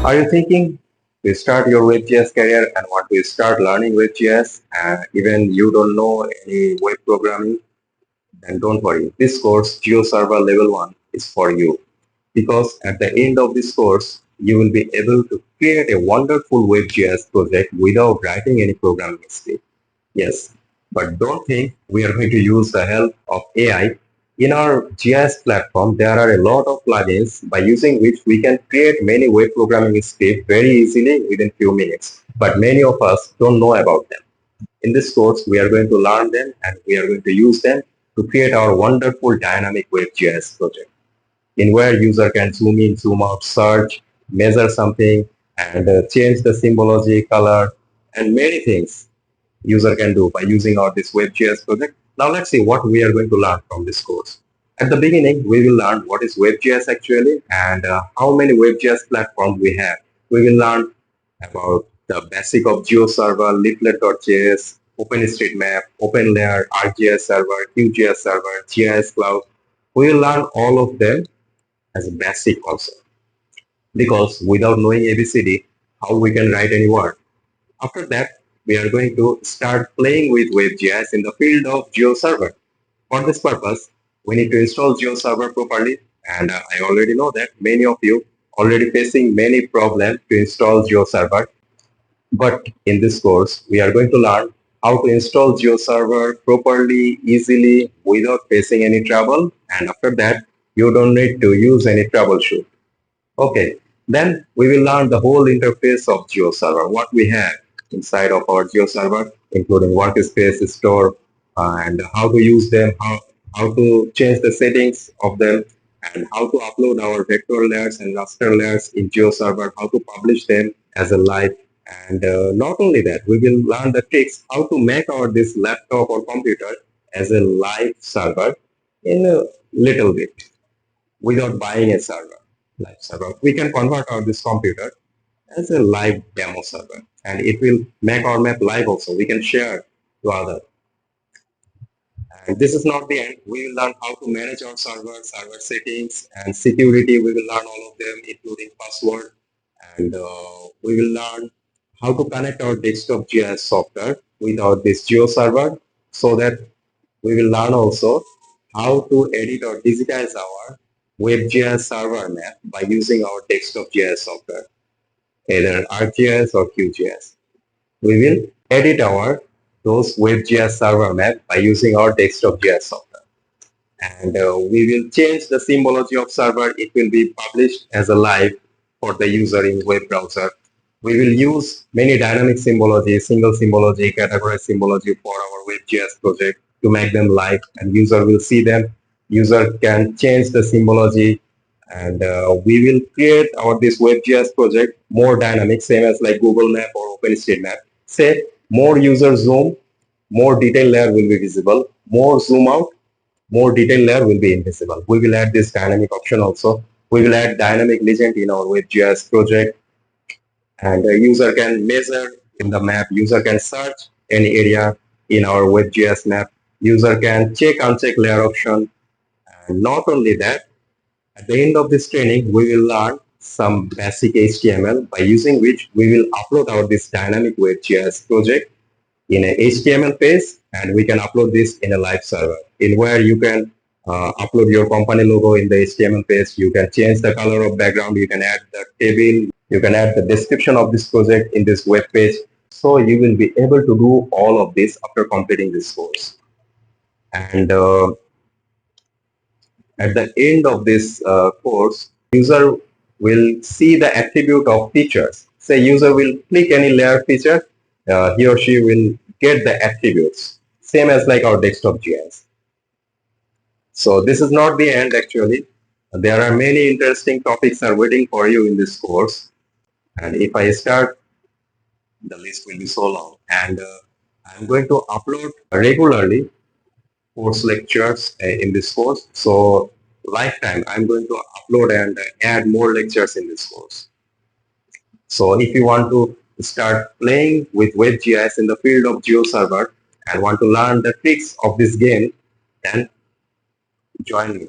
Are you thinking to start your Web GIS career and want to start learning Web GIS and even you don't know any web programming? Then don't worry. This course, GeoServer Level 1, is for you because at the end of this course, you will be able to create a wonderful Web GIS project without writing any programming script. Yes, but don't think we are going to use the help of AI. In our GIS platform, there are a lot of plugins by using which we can create many web programming scripts very easily within few minutes. But many of us don't know about them. In this course, we are going to learn them and we are going to use them to create our wonderful dynamic web GIS project in where user can zoom in, zoom out, search, measure something, and change the symbology, color, and many things user can do by using our this Web GIS project. Now let's see what we are going to learn from this course. At the beginning, we will learn what is Web GIS actually and how many Web GIS platforms we have. We will learn about the basic of GeoServer, Leaflet.js, OpenStreetMap, OpenLayer, ArcGIS Server, QGIS Server, GIS Cloud. We will learn all of them as a basic also. Because without knowing ABCD, how we can write any word? After that, we are going to start playing with WebGIS in the field of GeoServer. For this purpose, we need to install GeoServer properly, and I already know that many of you already facing many problems to install GeoServer. But in this course, we are going to learn how to install GeoServer properly, easily, without facing any trouble. And after that, you don't need to use any troubleshoot. Okay, then we will learn the whole interface of GeoServer, what we have inside of our GeoServer, including workspace, store, and how to use them, how to change the settings of them, and how to upload our vector layers and raster layers in GeoServer, how to publish them as a live. And not only that, we will learn the tricks how to make our this laptop or computer as a live server in a little bit without buying a server. Live server. We can convert our this computer as a live demo server and it will make our map live also. We can share to others. And this is not the end. We will learn how to manage our server settings and security. We will learn all of them, including password. And we will learn how to connect our desktop GIS software with our this GeoServer so that we will learn also how to edit or digitize our Web GIS server map by using our desktop GIS software, either ArcGIS or QGIS. We will edit those Web GIS server map by using our desktop GIS software. And we will change the symbology of server. It will be published as a live for the user in web browser. We will use many dynamic symbology, single symbology, categorized symbology for our Web GIS project to make them live and user will see them. User can change the symbology and we will create this Web GIS project more dynamic, same as like Google Map or OpenStreetMap. Say more user zoom, more detail layer will be visible, more zoom out, more detail layer will be invisible. We will add this dynamic option also. We will add dynamic legend in our Web GIS project and a user can measure in the map, user can search any area in our Web GIS map, user can check uncheck layer option. And not only that, at the end of this training, we will learn some basic HTML by using which we will upload this dynamic Web GIS project in a HTML page and we can upload this in a live server in where you can upload your company logo in the HTML page. You can change the color of background. You can add the table. You can add the description of this project in this web page. So you will be able to do all of this after completing this course. And at the end of this course, user will see the attribute of features. Say user will click any layer feature, he or she will get the attributes, same as like our desktop GIS. So this is not the end actually. There are many interesting topics are waiting for you in this course. And if I start, the list will be so long. And I'm going to upload regularly course lectures in this course. So lifetime, I'm going to upload and add more lectures in this course. So if you want to start playing with Web GIS in the field of GeoServer and want to learn the tricks of this game, then join me.